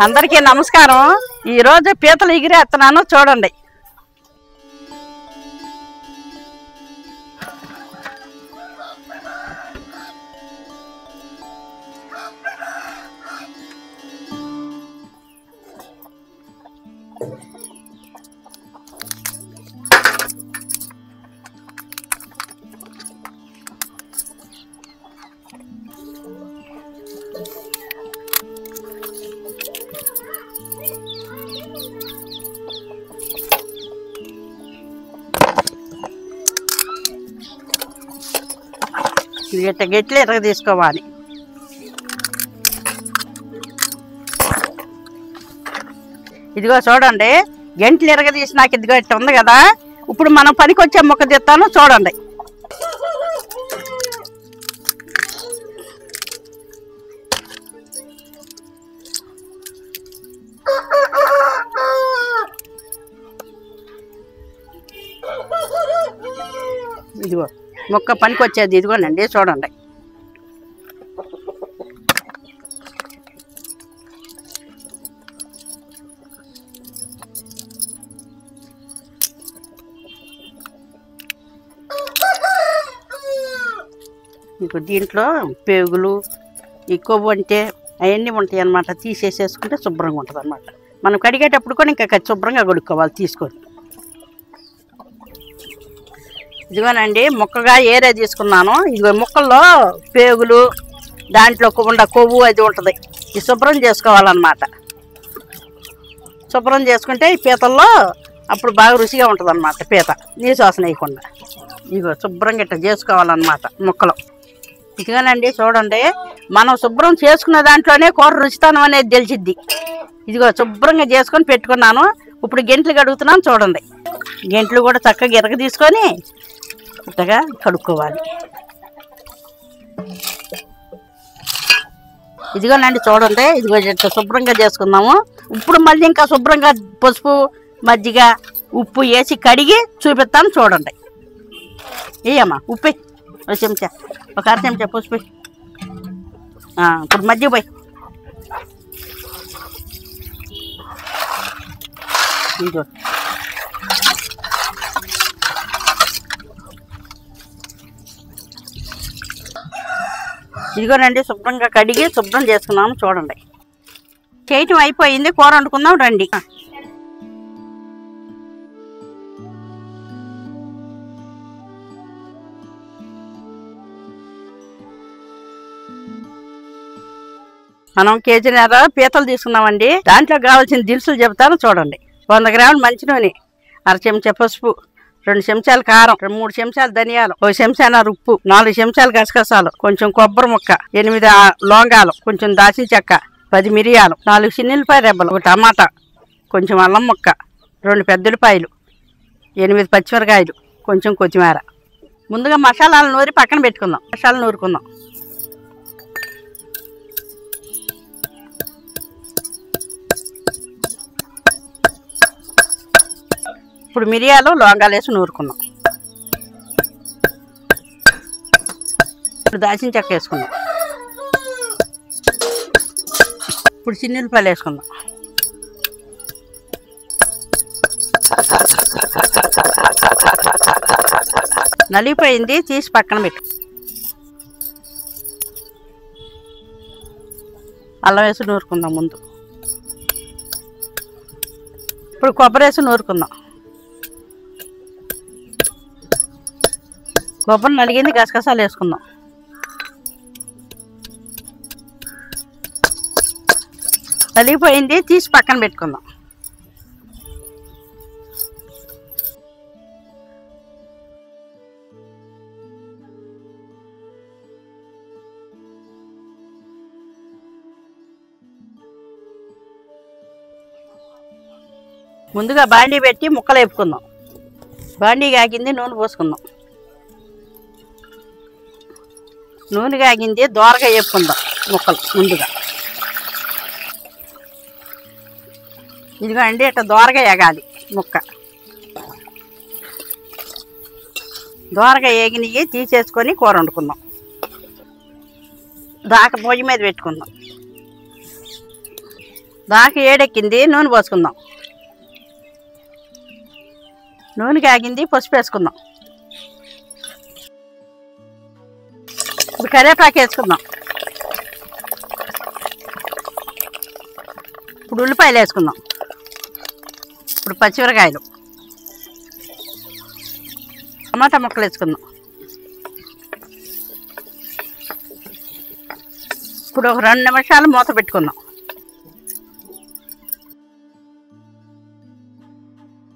అందరికీ నమస్కారం। ఈ రోజు పీతలు ఎగిరేస్తున్నాను చూడండి। గెట్లు ఎరగ తీసుకోవాలి। ఇదిగో చూడండి, గంటలు ఎరగ తీసి నాకు ఇదిగో ఇట్లా ఉంది కదా। ఇప్పుడు మనం పనికి వచ్చే మొక్క తీస్తాను చూడండి। ఇదిగో మొక్క పనికి వచ్చేది ఇదిగోనండి చూడండి। ఇంకో దీంట్లో పేగులు ఈ కొవ్వు అంటే అవన్నీ ఉంటాయి అన్నమాట। తీసేసేసుకుంటే శుభ్రంగా ఉంటుంది అన్నమాట। మనం కడిగేటప్పుడు కూడా ఇంకా శుభ్రంగా కడుక్కోవాలి తీసుకొని। ఇదిగోనండి ముక్కగా ఏరే తీసుకున్నాను। ఇదిగో ముక్కల్లో పేగులు దాంట్లో ఉండ కొవ్వు అది ఉంటుంది, ఇది శుభ్రం చేసుకోవాలన్నమాట। శుభ్రం చేసుకుంటే ఈ పీతల్లో అప్పుడు బాగా రుచిగా ఉంటుంది అన్నమాట పీత, నీసు వాసన వేయకుండా। ఇదిగో శుభ్రంగా ఇట్లా చేసుకోవాలన్నమాట ముక్కలు। ఇదిగోనండి చూడండి, మనం శుభ్రం చేసుకున్న దాంట్లోనే కూర రుచితనం అనేది తెలిసిద్ది। ఇదిగో శుభ్రంగా చేసుకొని పెట్టుకున్నాను। ఇప్పుడు గెంట్లు కడుగుతున్నాను చూడండి। గెంట్లు కూడా చక్కగా ఎరగ తీసుకొని ఇట్టగా కడుక్కోవాలి। ఇదిగోనండి చూడండి, ఇదిగో ఇట్లా శుభ్రంగా చేసుకుందాము। ఇప్పుడు మళ్ళీ ఇంకా శుభ్రంగా పసుపు మజ్జిగ ఉప్పు వేసి కడిగి చూపిస్తాను చూడండి। ఏయమ్మా ఉప్పు ఒక చెంచా, ఒక అర చెంచా పసుపు। ఇప్పుడు మజ్జిగ పోయి ఇదిగో ఇదిగోనండి శుభ్రంగా కడిగి శుభ్రం చేసుకున్నాము చూడండి। చేయటం అయిపోయింది, కూర వండుకుందాం రండి। మనం కేజీన్నర పీతలు తీసుకున్నామండి। దాంట్లో కావాల్సిన దినుసులు చెబుతాను చూడండి। 100 గ్రాములు మంచి నూనె, అర చెంచా పసుపు, 2 చెంచాలు కారం, 3 చెంచాలు ధనియాలు, 1 చెంచాన్నర ఉప్పు, 4 చెంచాలు గసగసాలు, కొంచెం కొబ్బరి ముక్క, 8 లవంగాలు, కొంచెం దాచిన చెక్క, 10 మిరియాలు, 4 చిన్నులపాయ రెబ్బలు, 1 టమాటా, కొంచెం అల్లం ముక్క, 2 పెద్దలపాయలు, 8 పచ్చిమిరకాయలు, కొంచెం కొత్తిమీర। ముందుగా మసాలాలు నూరి పక్కన పెట్టుకుందాం। మసాలా నూరుకుందాం। ఇప్పుడు మిరియాలు లవంగాలు వేసి నూరుకుందాం। ఇప్పుడు దాచిన చెక్క వేసుకుందాం। ఇప్పుడు చిన్నులపాయలు వేసుకుందాం। నలిగిపోయింది, తీసి పక్కన పెట్టు। అల్లం వేసి నూరుకుందాం ముందు। ఇప్పుడు కొబ్బరి వేసి నూరుకుందాం। కొబ్బరి నలిగింది, గసగసాలు వేసుకుందాం। నలిగిపోయింది, తీసి పక్కన పెట్టుకుందాం। ముందుగా బాండీ పెట్టి ముక్కలు వేపుకుందాం। బాండీ కాగింది, నూనె పోసుకుందాం। నూనె కాగింది, దోరగా వేపుకుందాం ముక్కలు ముందుగా। ఇదిగో అండి ఇట్లా దోరగా ఎగాలి ముక్క। దోరగా ఏగినవి తీసేసుకొని కూర వండుకుందాం। దాక పొయ్యి మీద పెట్టుకుందాం। దాకా ఏడెక్కింది, నూనె పోసుకుందాం. నూనె కాగింది, పసుపు వేసుకుందాం. ఇప్పుడు కరివేపాకు వేసుకుందాం. ఇప్పుడు ఉల్లిపాయలు వేసుకుందాం. ఇప్పుడు పచ్చిమిరకాయలు, టమాటా ముక్కలు వేసుకుందాం. ఇప్పుడు ఒక 2 నిమిషాలు మూత పెట్టుకుందాం.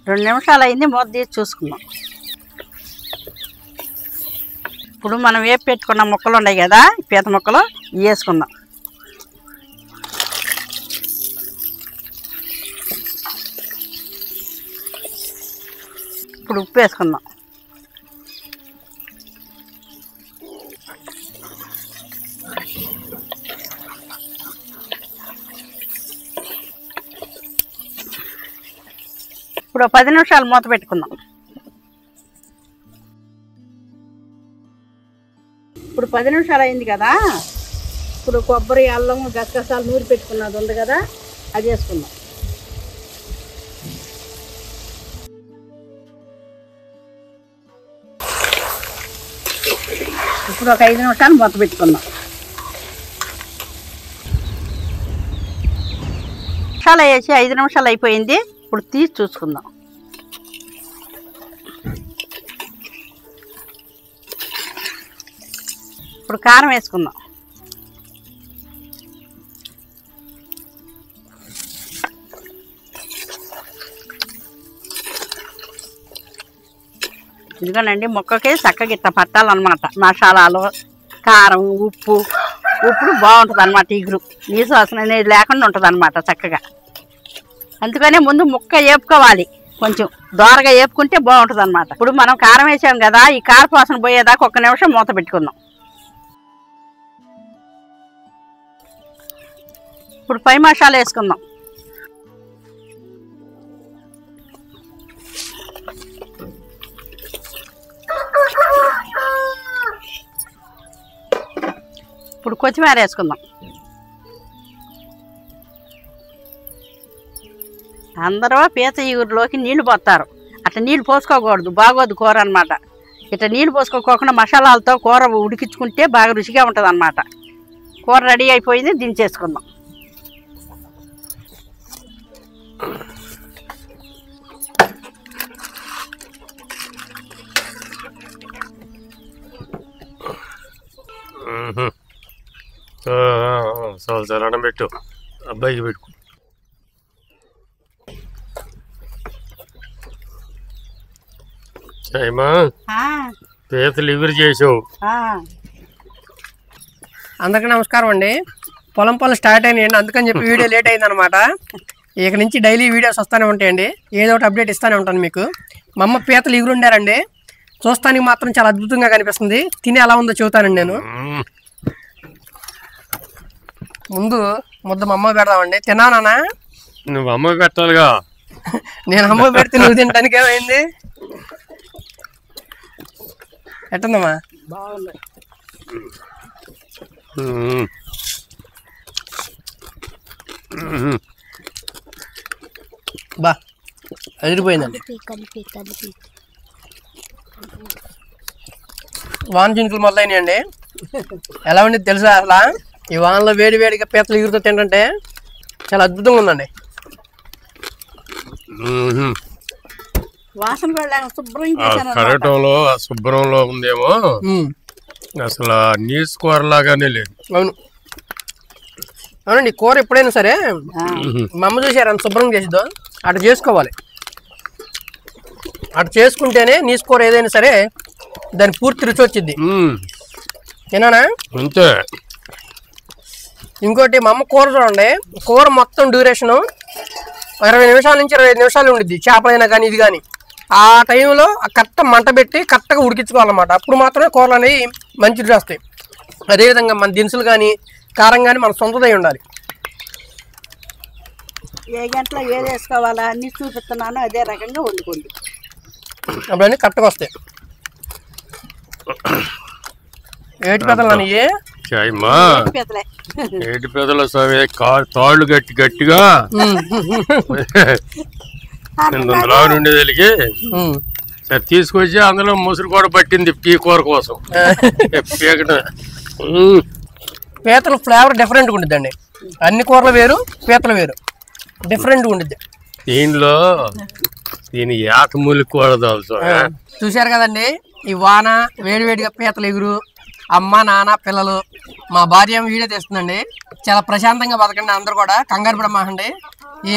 2 నిమిషాలు అయింది, మూత తీసి చూసుకుందాం. ఇప్పుడు మనం వేపు పెట్టుకున్న ముక్కలు ఉన్నాయి కదా, పీత ముక్కలు వేసుకుందాం. ఇప్పుడు ఉప్పు వేసుకుందాం. ఇప్పుడు 10 నిమిషాలు మూత పెట్టుకుందాం. ఇప్పుడు 10 నిమిషాలు అయింది కదా, ఇప్పుడు కొబ్బరి, అల్లం, గసగసాలు నూరి పెట్టుకున్నది ఉంది కదా, అది వేసుకుందాం. ఇప్పుడు ఒక 5 నిమిషాలు మూత పెట్టుకుందాం. మసాలా వేసి 5 నిమిషాలు అయిపోయింది. ఇప్పుడు తీసి చూసుకుందాం. ఇప్పుడు కారం వేసుకుందాం. ఇదిగోనండి, ముక్కకి చక్కగా ఇట్లా పట్టాలన్నమాట. మసాలాలు, కారం, ఉప్పు ఇప్పుడు బాగుంటుంది అన్నమాట. ఇగురు నీసు వాసన అనేది లేకుండా ఉంటుంది అన్నమాట చక్కగా. అందుకనే ముందు ముక్క వేపుకోవాలి, కొంచెం దోరగా వేపుకుంటే బాగుంటుంది అన్నమాట. ఇప్పుడు మనం కారం వేసాం కదా, ఈ కారపు వాసన పోయేదాకా 1 నిమిషం మూత పెట్టుకుందాం. ఇప్పుడు పై మసాలా వేసుకుందాం. ఇప్పుడు కొత్తిమీర వేసుకుందాం. అందరూ పీత ఇగురులోకి నీళ్లు పోస్తారు. అట్లా నీళ్ళు పోసుకోకూడదు, బాగోదు కూర అనమాట. ఇట్లా నీళ్ళు పోసుకోకుండా మసాలాలతో కూర ఉడికించుకుంటే బాగా రుచిగా ఉంటుంది అన్నమాట. కూర రెడీ అయిపోయింది, దించేసుకుందాం. చాలా పెట్టు, అబ్బాయికి పెట్టుకో. పీతలు ఎగురు చేసావు. అందరికీ నమస్కారం అండి. పొలం స్టార్ట్ అయినాయండి, అందుకని చెప్పి వీడియో లేట్ అయింది అనమాట. ఇక నుంచి డైలీ వీడియోస్ వస్తూనే ఉంటాయండి, ఏదో ఒకటి అప్డేట్ ఇస్తూనే ఉంటాను మీకు. మా అమ్మ పీతలు ఎగురు ఉండారండి, చూస్తానికి మాత్రం చాలా అద్భుతంగా కనిపిస్తుంది. తిని ఎలా ఉందో చెబుతానండి నేను. ముందు ముద్ద మా అమ్మ పెడదామండి. తిన్నానా? నువ్వు అమ్మ పెట్టాలిగా. నేను అమ్మ పెడితే నువ్వు తినడానికి ఏమైంది? ఎట్టుందమ్మా? బాగుంది. బా అదిరిపోయిందండి. వాన చినుకులు మొదలైనాయండి. ఎలా ఉండేది తెలుసా? అసలు ఈ వానలో వేడి వేడిగా పీతలు ఎగురుతో తింటుంటే చాలా అద్భుతంగా ఉందండి. వాసన కూడా శుభ్రం చేశాను. కరటంలో శుభ్రంలో ఉందేమో, అసలు నీసు కూర లాగానే లేదు. అవును అవునండి. కూర ఎప్పుడైనా సరే మా అమ్మ చూసారు అంత శుభ్రం చేసిద్దో అటు చేసుకోవాలి. అటు చేసుకుంటేనే నీసు కూర ఏదైనా సరే దాని పూర్తి రుచి వచ్చింది. ఏనా? అంతే. ఇంకోటి మా అమ్మ కూర చూడండి, కూర మొత్తం డ్యూరేషను 20 నిమిషాల నుంచి 25 నిమిషాలు ఉండిద్ది. చేపలైనా కానీ ఇది కానీ ఆ టైంలో కరెక్ట్ మంట పెట్టి కరెక్ట్గా ఉడికించుకోవాలన్నమాట. అప్పుడు మాత్రమే కూరలు అనేవి మంచి రుచి వస్తాయి. అదేవిధంగా మన దినుసులు కానీ కారం కానీ మన సొంతదై ఉండాలి. ఏ గంటలో ఏది వేసుకోవాలా అన్ని చూపిస్తున్నాను, అదే రకంగా వండుకోండి. అప్పుడు అన్నీ కరెక్ట్గా వస్తాయి. ఏటి పెద్దలు అన్నీ అమ్మా పీతలే. ఏటి పెదల సవే తాళ్ళు గట్టిగా అందులో నుండి వెలిగి సరే తీసుకొచ్చి అందులో ముసురు కూడా పట్టింది ఈ కూర కోసం. పీతల ఫ్లేవర్ డిఫరెంట్గా ఉండిద్దండి. అన్ని కూరలు వేరు, పీతలు వేరు, డిఫరెంట్గా ఉండిద్ది. దీని ఏకమూలి కూడదు. చూశారు కదండి, ఈ వాన వేడివేడిగా పీతలు ఎగురు, అమ్మ నాన్న పిల్లలు, మా భార్య వీడియో తీస్తుందండి. చాలా ప్రశాంతంగా బతకండి, అందరూ కూడా కంగారు పడమాకండి,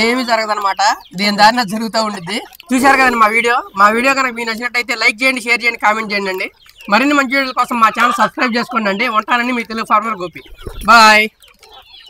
ఏమీ జరగదనమాట. దీని దారిన జరుగుతూ ఉండిద్ది. చూశారు కదండి మా వీడియో కనుక మీకు నచ్చినట్టయితే లైక్ చేయండి, షేర్ చేయండి, కామెంట్ చేయండి అండి. మరిన్ని మంచి వీడియోల కోసం మా ఛానల్ సబ్స్క్రైబ్ చేసుకోండి అండి. ఉంటానని మీ తెలుగు ఫార్మర్ గోపి. బాయ్.